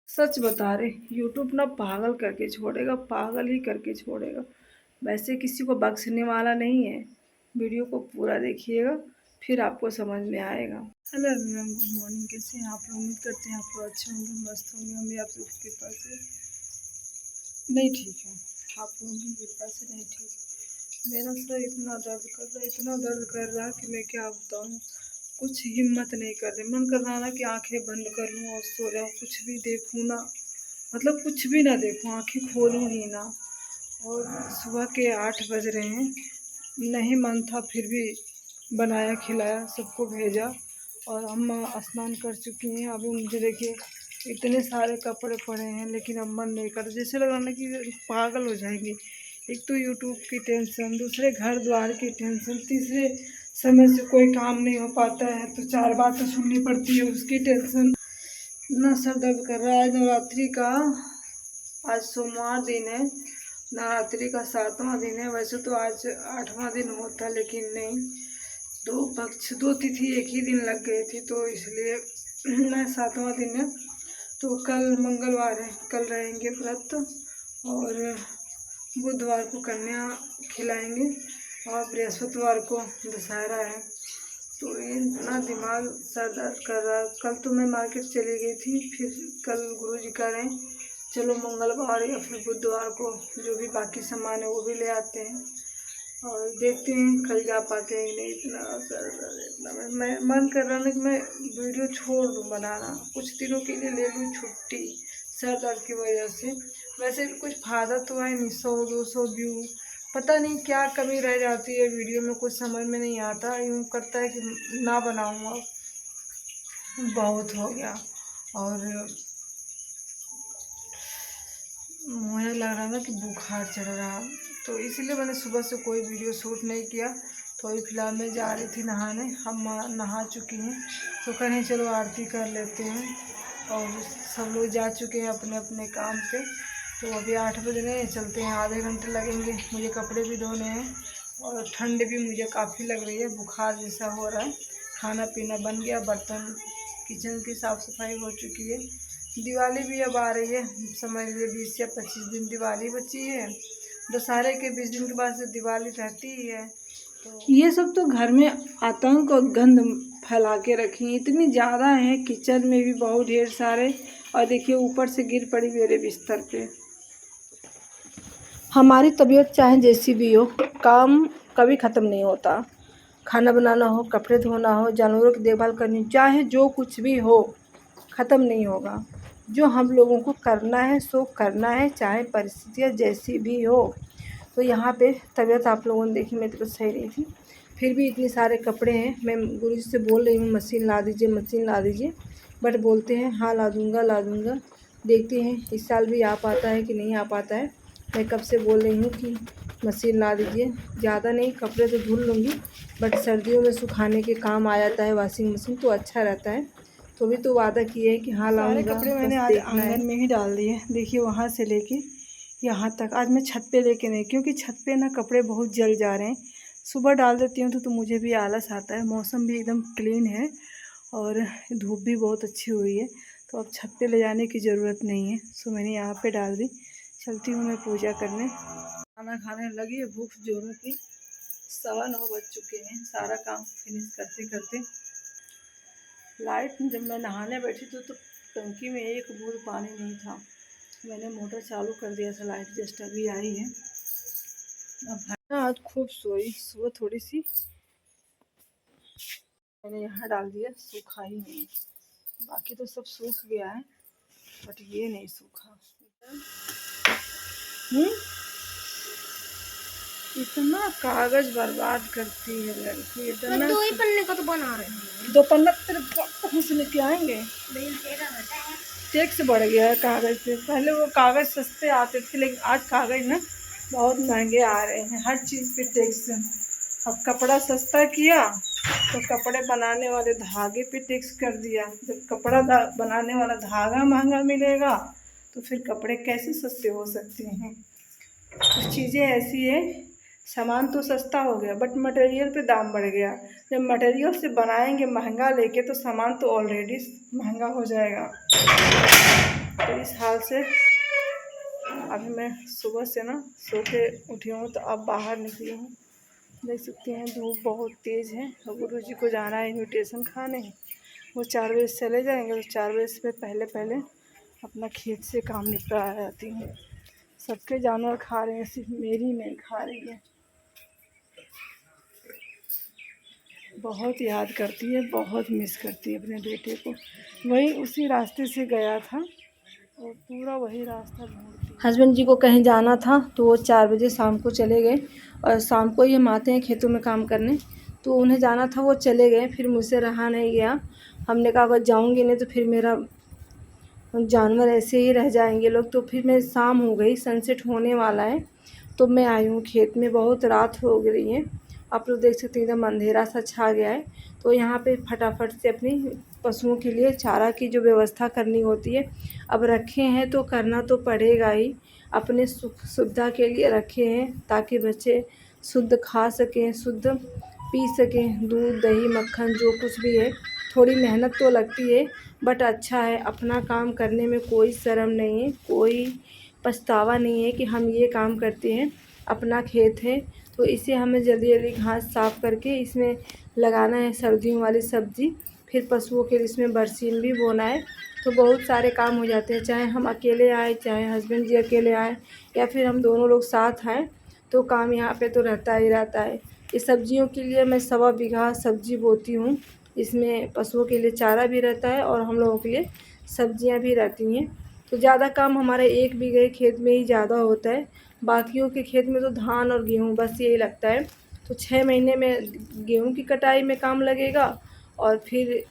सच बता रहे, यूट्यूब ना पागल करके छोड़ेगा, पागल ही करके छोड़ेगा। वैसे किसी को बख्शने वाला नहीं है। वीडियो को पूरा देखिएगा, फिर आपको समझ में आएगा। Hello everyone, good morning. कैसे हैं आप लोग? उम्मीद करते हैं आप लोग अच्छे होंगे, मस्त होंगे। हम भी आप लोग की कृपा से नहीं ठीक है, आप लोगों की कृपा से नहीं ठीक। मेरा सर इतना दर्द कर रहा है, इतना दर्द कर रहा है कि मैं क्या बताऊँ। कुछ हिम्मत नहीं कर रही, मन कर रहा ना कि आंखें बंद कर लूँ और सो जाऊँ, कुछ भी देखूँ ना, मतलब कुछ भी ना देखूँ, आंखें खोलूँ ही ना। और सुबह के 8 बज रहे हैं, नहीं मन था फिर भी बनाया खिलाया, सबको भेजा। और अम्मा स्नान कर चुकी हैं। अभी मुझे देखिए इतने सारे कपड़े पड़े हैं, लेकिन अब मन नहीं कर, जैसे लग रहा ना कि पागल हो जाएंगे। एक तो यूट्यूब की टेंशन, दूसरे घर द्वार की टेंशन, तीसरे समय से कोई काम नहीं हो पाता है तो 4 बातें सुननी पड़ती है, उसकी टेंशन। इतना सर दर्द कर रहा है। नवरात्रि का आज सोमवार दिन है, नवरात्रि का 7वां दिन है। वैसे तो आज 8वां दिन होता, लेकिन नहीं, दो तिथि एक ही दिन लग गई थी, तो इसलिए ना 7वां दिन है। तो कल मंगलवार है, कल रहेंगे व्रत, और बुधवार को कन्या खिलाएंगे, और बृहस्पतिवार को दशहरा है। तो इतना दिमाग सर दर्द कर रहा। कल तो मैं मार्केट चली गई थी, फिर कल गुरुजी कह रहे हैं चलो मंगलवार या फिर बुधवार को जो भी बाकी सामान है वो भी ले आते हैं, और देखते हैं कल जा पाते हैं नहीं। इतना सर दर्द, इतना मैं मन कर रहा ना कि मैं वीडियो छोड़ दूँ बनाना, कुछ दिनों के लिए ले लूँ छुट्टी सर दर्द की वजह से। वैसे भी कुछ फायदा तो है नहीं, 100-200 व्यू, पता नहीं क्या कमी रह जाती है वीडियो में, कुछ समझ में नहीं आता। यूँ करता है कि ना बनाऊँ, अब बहुत हो गया। और मुझे लग रहा था कि बुखार चढ़ रहा, तो इसीलिए मैंने सुबह से कोई वीडियो शूट नहीं किया। तो अभी फ़िलहाल मैं जा रही थी नहाने, हम नहा चुकी हैं, तो कहें चलो आरती कर लेते हैं। और सब लोग जा चुके हैं अपने अपने काम पे। तो अभी 8 बज रहे हैं, चलते हैं, आधे घंटे लगेंगे। मुझे कपड़े भी धोने हैं, और ठंड भी मुझे काफ़ी लग रही है, बुखार जैसा हो रहा है। खाना पीना बन गया, बर्तन किचन की साफ़ सफाई हो चुकी है। दिवाली भी अब आ रही है, समझ लीजिए 20 या 25 दिन दिवाली बची है। दशहरे के 20 दिन के बाद से दिवाली रहती ही है। तो ये सब तो घर में आतंक और गंध फैला के रखी, इतनी ज़्यादा है, किचन में भी बहुत ढेर सारे। और देखिए ऊपर से गिर पड़ी मेरे बिस्तर पे। हमारी तबीयत चाहे जैसी भी हो, काम कभी ख़त्म नहीं होता। खाना बनाना हो, कपड़े धोना हो, जानवरों की देखभाल करनी, चाहे जो कुछ भी हो, ख़त्म नहीं होगा। जो हम लोगों को करना है सो करना है, चाहे परिस्थितियाँ जैसी भी हो। तो यहाँ पे तबीयत आप लोगों ने देखी, मेरी तबीयत सही नहीं थी, फिर भी इतने सारे कपड़े हैं। मैं गुरुजी से बोल रही हूँ मशीन ला दीजिए, मशीन ला दीजिए, बट बोलते हैं हाँ ला दूँगा ला दूँगा। देखते हैं इस साल भी आ पाता है कि नहीं आ पाता है। मैं कब से बोल रही हूँ कि मशीन ला दीजिए। ज़्यादा नहीं, कपड़े तो धुल लूँगी, बट सर्दियों में सुखाने के काम आ जाता है वॉशिंग मशीन, तो अच्छा रहता है। तो भी तो वादा किए है कि हाँ लाऊंगा। सारे कपड़े मैंने आज आंगन में ही डाल दिए। देखिए वहाँ से लेके यहाँ तक। आज मैं छत पे लेके नहीं, क्योंकि छत पे ना कपड़े बहुत जल जा रहे हैं। सुबह डाल देती हूँ तो मुझे भी आलस आता है। मौसम भी एकदम क्लीन है, और धूप भी बहुत अच्छी हुई है, तो अब छत पे ले जाने की ज़रूरत नहीं है। सो मैंने यहाँ पे डाल दी। चलती हूँ मैं पूजा करने, खाना खाने लगी है, भूख जोरों की। 9:15 बज चुके हैं। सारा काम फिनिश करते करते लाइट, जब मैं नहाने बैठी तो टंकी में एक बूंद पानी नहीं था। मैंने मोटर चालू कर दिया था, लाइट जस्ट अभी आई है। अब आज खूब सोई, सुबह थोड़ी सी मैंने यहाँ डाल दिया, सूखा ही नहीं। बाकी तो सब सूख गया है, बट ये नहीं सूखा। इतना कागज बर्बाद करती है लड़की, इतना। 2 ही पन्ने का तो बना रहे हैं, 2 पन्ना तेरे कहाँ से लेके आएंगे? टैक्स बढ़ गया है कागज़ पे। पहले वो कागज़ सस्ते आते थे, लेकिन आज कागज़ ना बहुत महंगे आ रहे हैं, हर चीज़ पे टैक्स। अब कपड़ा सस्ता किया तो कपड़े बनाने वाले धागे पे टैक्स कर दिया। जब कपड़ा बनाने वाला धागा महंगा मिलेगा तो फिर कपड़े कैसे सस्ते हो सकते हैं? कुछ चीज़ें ऐसी है, सामान तो सस्ता हो गया बट मटेरियल पे दाम बढ़ गया। जब मटेरियल से बनाएंगे महंगा लेके, तो सामान तो ऑलरेडी महंगा हो जाएगा। तो से अभी मैं सुबह से ना सो के उठी हूँ, तो अब बाहर निकली हूँ। देख सकते हैं धूप बहुत तेज़ है और गुरु जी को जाना है इनविटेशन खाने। वो 4 बजे चले जाएंगे, तो 4 बजे से पहले पहले अपना खेत से काम निपटा जाती हूँ। सबके जानवर खा रहे हैं, सिर्फ मेरी नहीं खा रही है। बहुत याद करती है, बहुत मिस करती है अपने बेटे को। वही उसी रास्ते से गया था और पूरा वही रास्ता ढूंढती है। हस्बैंड जी को कहीं जाना था, तो वो 4 बजे शाम को चले गए और शाम को ही हम आते हैं खेतों में काम करने। तो उन्हें जाना था, वो चले गए, फिर मुझसे रहा नहीं गया। हमने कहा अगर जाऊँगी नहीं तो फिर मेरा जानवर ऐसे ही रह जाएंगे लोग। तो फिर मैं शाम हो गई, सनसेट होने वाला है, तो मैं आई हूँ खेत में। बहुत रात हो गई है, आप लोग देख सकते हैं एकदम अंधेरा सा छा गया है। तो यहाँ पे फटाफट से अपनी पशुओं के लिए चारा की जो व्यवस्था करनी होती है, अब रखे हैं तो करना तो पड़ेगा ही। अपने सुख सुविधा के लिए रखे हैं ताकि बच्चे शुद्ध खा सकें, शुद्ध पी सकें, दूध दही मक्खन जो कुछ भी है। थोड़ी मेहनत तो लगती है, बट अच्छा है। अपना काम करने में कोई शर्म नहीं है, कोई पछतावा नहीं है कि हम ये काम करते हैं। अपना खेत है तो इसे हमें जल्दी जल्दी घास साफ़ करके इसमें लगाना है सर्दियों वाली सब्ज़ी। फिर पशुओं के लिए इसमें बरसीन भी बोना है। तो बहुत सारे काम हो जाते हैं, चाहे हम अकेले आए, चाहे हस्बैंड जी अकेले आए, या फिर हम दोनों लोग साथ आएँ, तो काम यहाँ पे तो रहता ही रहता है। इस सब्जियों के लिए मैं 1.25 बीघा सब्जी बोती हूँ। इसमें पशुओं के लिए चारा भी रहता है और हम लोगों के लिए सब्जियां भी रहती हैं। तो ज़्यादा काम हमारे 1 बीघे खेत में ही ज़्यादा होता है। बाकियों के खेत में तो धान और गेहूँ बस यही लगता है। तो 6 महीने में गेहूँ की कटाई में काम लगेगा और फिर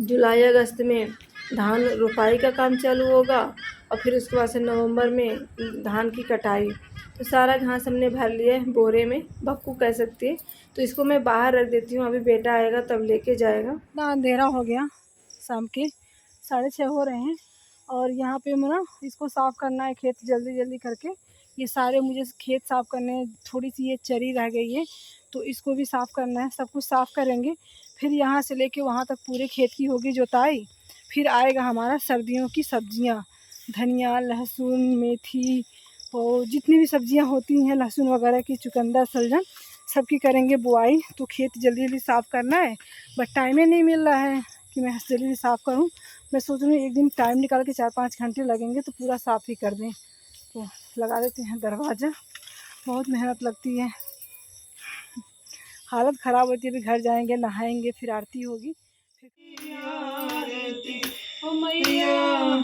जुलाई अगस्त में धान रोपाई का काम चालू होगा और फिर उसके बाद से नवंबर में धान की कटाई। तो सारा घास हमने भर लिया है बोरे में, बक्कू कह सकते हैं। तो इसको मैं बाहर रख देती हूँ, अभी बेटा आएगा तब लेके जाएगा। इतना अंधेरा हो गया, शाम के 6:30 हो रहे हैं और यहाँ पे मैं ना इसको साफ़ करना है खेत जल्दी जल्दी करके। ये सारे मुझे खेत साफ़ करने हैं, थोड़ी सी ये चरी रह गई है तो इसको भी साफ़ करना है। सब कुछ साफ़ करेंगे, फिर यहाँ से लेके वहाँ तक पूरे खेत की होगी जुताई। फिर आएगा हमारा सर्दियों की सब्जियाँ, धनिया, लहसुन, मेथी और जितनी भी सब्जियाँ होती हैं, लहसुन वगैरह की, चुकंदर, सलजम, सबकी करेंगे बुआई। तो खेत जल्दी जल्दी साफ़ करना है, बट टाइम ही नहीं मिल रहा है कि मैं जल्दी जल्दी साफ़ करूँ। मैं सोच रही हूँ एक दिन टाइम निकाल के 4-5 घंटे लगेंगे तो पूरा साफ़ ही कर दें। तो लगा देते हैं दरवाज़ा, बहुत मेहनत लगती है, हालत ख़राब होती है। अभी घर जाएंगे, नहाएंगे, फिर आरती होगी। आरती ओ मैया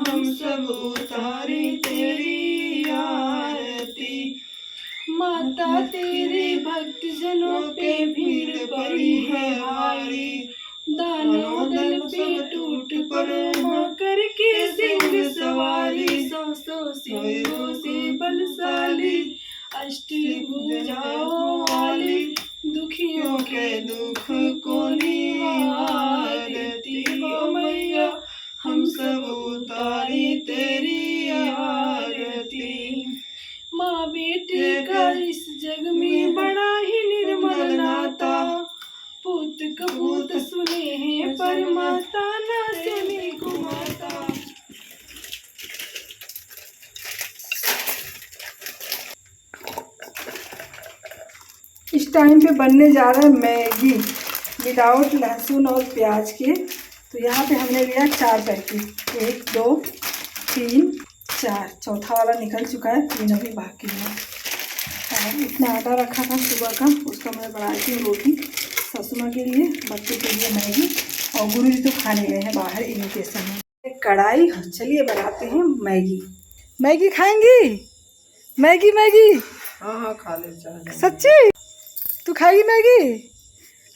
हम सब उतारे तेरी आरती, माता तेरे भक्त जनों पे भीड़ पड़ी है भारी, दानों दल पे टूट पड़ो माँ करके सिंह सवारी, 100 सिंहों से बलशाली, अष्टभुजाओं वाली, दुखियों के दुख को निवारती ओ मैया हम सब उतारी तेरी आरती। माँ बेटे का इस जग में बड़ा ही निर्मल नाता, पूत कपूत सुने हैं पर माता ना सुने को माता। इस टाइम पे बनने जा रहा है मैगी विदाउट लहसुन और प्याज के। तो यहाँ पे हमने लिया 4 पैकेट, 1 2 3 4, चौथा वाला निकल चुका है, 3 अभी बाकी है। और इतना आटा रखा था सुबह का, उसका मैं बनाई थी रोटी ससुमा के लिए, बच्चों के लिए मैगी, और गुरु जी तो खाने गए हैं बाहर इन्विटेशन में। कढ़ाई, चलिए बनाते हैं मैगी। मैगी खाएंगी? मैगी मैगी हाँ खा ले चाहे। सच्ची तू खाएगी मैगी?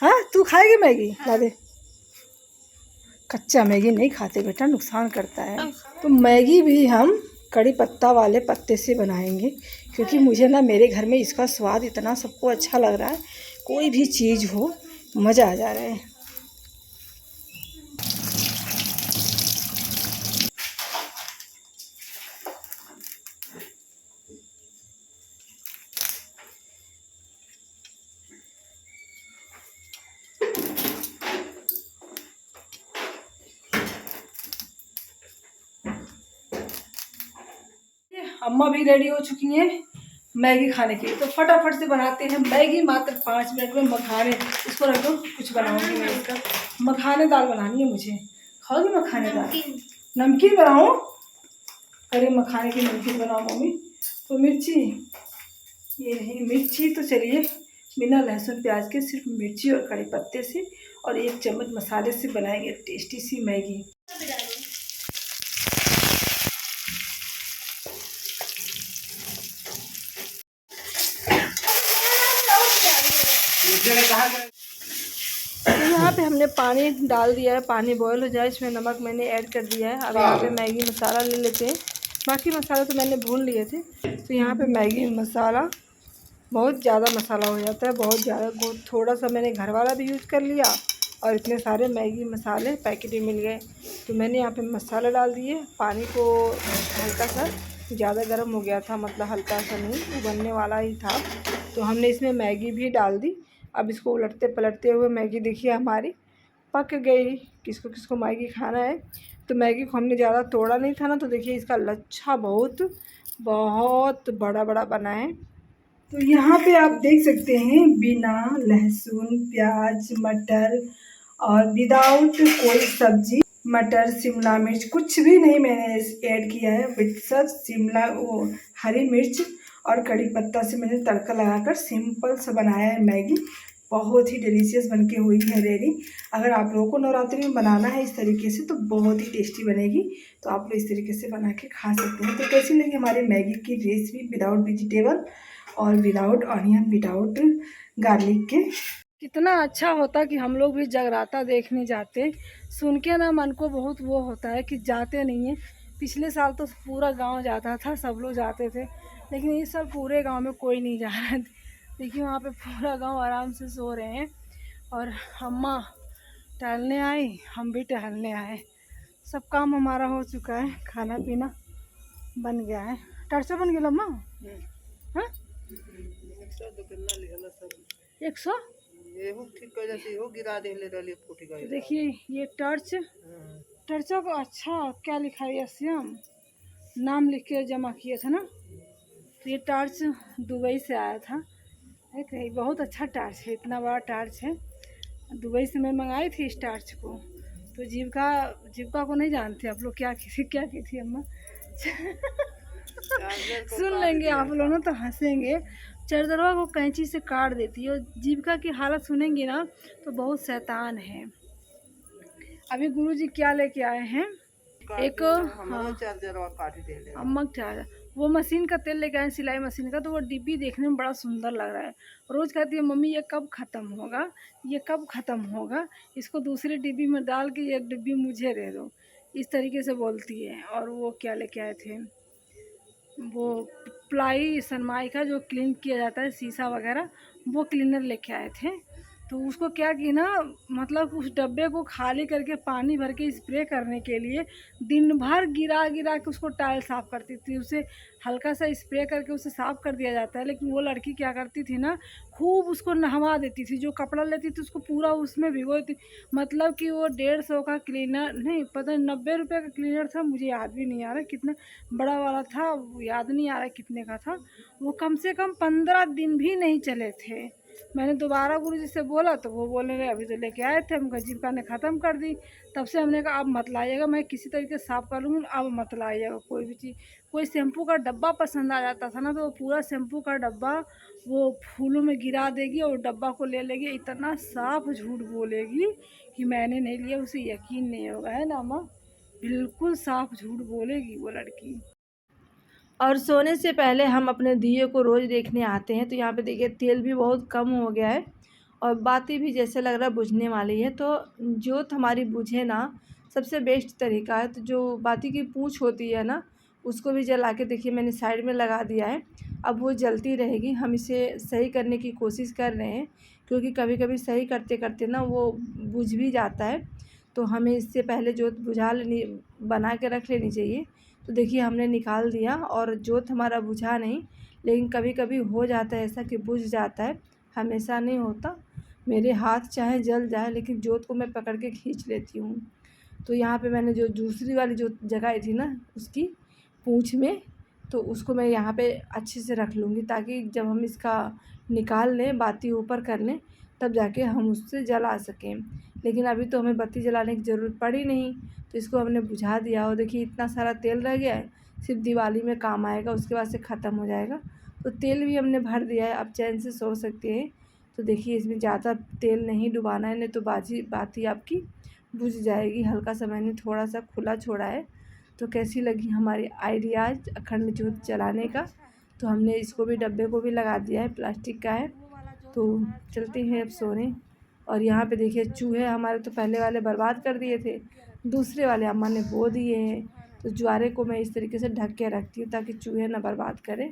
हाँ तू खाएगी मैगी? ला दे। कच्चा मैगी नहीं खाते बेटा, नुकसान करता है। तो मैगी भी हम कड़ी पत्ता वाले पत्ते से बनाएंगे, क्योंकि मुझे ना मेरे घर में इसका स्वाद इतना सबको अच्छा लग रहा है, कोई भी चीज़ हो मज़ा आ जा रहा है। अम्मा भी रेडी हो चुकी हैं मैगी खाने के लिए। तो फटाफट से बनाते हैं मैगी, मात्र 5 मिनट में। मखाने इसको रख दो, कुछ बनाऊंगी मैं इसका। मखाने दाल बनानी है मुझे। खाओगी मखाने दाल? नमकीन बनाऊँ? अरे मखाने की नमकीन बनाओ मम्मी। तो मिर्ची, ये रही मिर्ची। तो चलिए बिना लहसुन प्याज के सिर्फ मिर्ची और कड़ी पत्ते से और 1 चम्मच मसाले से बनाएंगे टेस्टी सी मैगी। तो यहाँ पे हमने पानी डाल दिया है, पानी बॉयल हो जाए, इसमें नमक मैंने ऐड कर दिया है। अब यहाँ पे मैगी मसाला ले लेते हैं। बाकी मसाला तो मैंने भून लिए थे। तो यहाँ पे मैगी मसाला, बहुत ज़्यादा मसाला हो जाता है, बहुत ज़्यादा। थोड़ा सा मैंने घर वाला भी यूज़ कर लिया और इतने सारे मैगी मसाले पैकेट भी मिल गए। तो मैंने यहाँ पे मसाला डाल दिए। पानी को हल्का सा ज़्यादा गर्म हो गया था, मतलब हल्का सा नहीं, उबलने वाला ही था। तो हमने इसमें मैगी भी डाल दी। अब इसको उलटते पलटते हुए मैगी देखिए हमारी पक गई। किसको किसको मैगी खाना है। तो मैगी को हमने ज़्यादा तोड़ा नहीं था ना, तो देखिए इसका लच्छा बहुत बहुत बड़ा बड़ा बना है। तो यहाँ पे आप देख सकते हैं बिना लहसुन प्याज मटर और विदाउट कोई सब्जी, मटर शिमला मिर्च कुछ भी नहीं मैंने ऐड किया है। विद सच शिमला वो हरी मिर्च और कड़ी पत्ता से मैंने तड़का लगाकर सिंपल सा बनाया है मैगी। बहुत ही डिलीशियस बनके हुई है रेडी। अगर आप लोगों को नवरात्रि में बनाना है इस तरीके से तो बहुत ही टेस्टी बनेगी। तो आप लोग इस तरीके से बना के खा सकते हैं। तो कैसी लगी हमारी मैगी की रेसिपी विदाउट वेजिटेबल और विदाउट ऑनियन, विदाउट गार्लिक के? कितना अच्छा होता कि हम लोग भी जगराता देखने जाते। सुन के ना मन को बहुत वो होता है कि जाते नहीं हैं। पिछले साल तो पूरा गांव जाता था, सब लोग जाते थे, लेकिन इस साल पूरे गांव में कोई नहीं जा रहा है। देखिए वहाँ पे पूरा गांव आराम से सो रहे हैं और अम्मा टहलने आई, हम भी टहलने आए। सब काम हमारा हो चुका है, खाना पीना बन गया है। टर्चा बन गया अम्मा? हाँ 100 देखिए ये टर्चा को अच्छा क्या लिखा है, श्याम नाम लिख के जमा किया था ना। तो ये टॉर्च दुबई से आया था। एक बहुत अच्छा टॉर्च है, इतना बड़ा टॉर्च है। दुबई से मैं मंगाई थी इस टॉर्च को। तो जीविका को नहीं जानते आप लोग, क्या की थी अम्मा? सुन लेंगे आप लोग ना तो हंसेंगे। चार्जरवा को कैंची से काट देती है। और जीविका की हालत सुनेंगी ना तो बहुत शैतान है। अभी गुरुजी क्या लेके आए हैं, एक अम्मा चार्जर, वो मशीन का तेल लेके आए, सिलाई मशीन का। तो वो डिब्बी देखने में बड़ा सुंदर लग रहा है। रोज़ कहती है मम्मी ये कब ख़त्म होगा, ये कब ख़त्म होगा, इसको दूसरी डिब्बी में डाल के ये डिब्बी मुझे दे दो, इस तरीके से बोलती है। और वो क्या लेके आए थे, वो प्लाई सनमाई का जो क्लीन किया जाता है शीशा वगैरह, वो क्लीनर लेके आए थे। तो उसको क्या की ना, मतलब उस डब्बे को खाली करके पानी भर के स्प्रे करने के लिए दिन भर गिरा गिरा के उसको टाइल साफ़ करती थी। उसे हल्का सा स्प्रे करके उसे साफ़ कर दिया जाता है, लेकिन वो लड़की क्या करती थी ना, खूब उसको नहवा देती थी। जो कपड़ा लेती थी उसको पूरा उसमें भिगो देती। मतलब कि वो 150 का क्लीनर नहीं, पता नहीं 90 रुपये का क्लीनर था, मुझे याद भी नहीं आ रहा कितना बड़ा वाला था, याद नहीं आ रहा कितने का था। वो कम से कम 15 दिन भी नहीं चले थे। मैंने दोबारा गुरुजी से बोला तो वो बोले रहे अभी तो लेके आए थे, हम जीविका ने ख़त्म कर दी। तब से हमने कहा अब मत लाइएगा, मैं किसी तरीके से साफ़ कर लूँगी, अब मत लाइएगा कोई भी चीज़। कोई शैम्पू का डब्बा पसंद आ जाता था ना, तो वो पूरा शैम्पू का डब्बा वो फूलों में गिरा देगी और डब्बा को ले लेगी। इतना साफ झूठ बोलेगी कि मैंने नहीं लिया, उसे यकीन नहीं होगा, है ना माँ? बिल्कुल साफ झूठ बोलेगी वो लड़की। और सोने से पहले हम अपने दिए को रोज़ देखने आते हैं। तो यहाँ पे देखिए तेल भी बहुत कम हो गया है और बाती भी जैसे लग रहा है बुझने वाली है। तो जोत हमारी बुझे ना, सबसे बेस्ट तरीका है तो जो बाती की पूँछ होती है ना, उसको भी जला के देखिए मैंने साइड में लगा दिया है। अब वो जलती रहेगी। हम इसे सही करने की कोशिश कर रहे हैं, क्योंकि कभी कभी सही करते करते ना वो बुझ भी जाता है। तो हमें इससे पहले जोत बुझा लेनी, बना के रख लेनी चाहिए। तो देखिए हमने निकाल दिया और जोत हमारा बुझा नहीं, लेकिन कभी कभी हो जाता है ऐसा कि बुझ जाता है, हमेशा नहीं होता। मेरे हाथ चाहे जल जाए लेकिन जोत को मैं पकड़ के खींच लेती हूँ। तो यहाँ पे मैंने जो दूसरी वाली जो जगाई थी ना, उसकी पूँछ में तो उसको मैं यहाँ पे अच्छे से रख लूँगी, ताकि जब हम इसका निकाल लें, बाती ऊपर कर लें, तब जाके हम उससे जला सकें। लेकिन अभी तो हमें बत्ती जलाने की ज़रूरत पड़ी नहीं, तो इसको हमने बुझा दिया। और देखिए इतना सारा तेल रह गया है, सिर्फ दिवाली में काम आएगा, उसके बाद से ख़त्म हो जाएगा। तो तेल भी हमने भर दिया है, अब चैन से सो सकते हैं। तो देखिए इसमें ज़्यादा तेल नहीं डुबाना है, नहीं तो बाती आपकी बुझ जाएगी। हल्का सा मैंने थोड़ा सा खुला छोड़ा है। तो कैसी लगी हमारी आइडियाज़ अखंड ज्योत जलाने का। तो हमने इसको भी, डब्बे को भी लगा दिया है, प्लास्टिक का है। तो चलते हैं अब सोने। और यहाँ पे देखिए चूहे हमारे तो पहले वाले बर्बाद कर दिए थे, दूसरे वाले अम्मा ने बो दिए हैं। तो ज्वारे को मैं इस तरीके से ढक के रखती हूँ ताकि चूहे ना बर्बाद करें।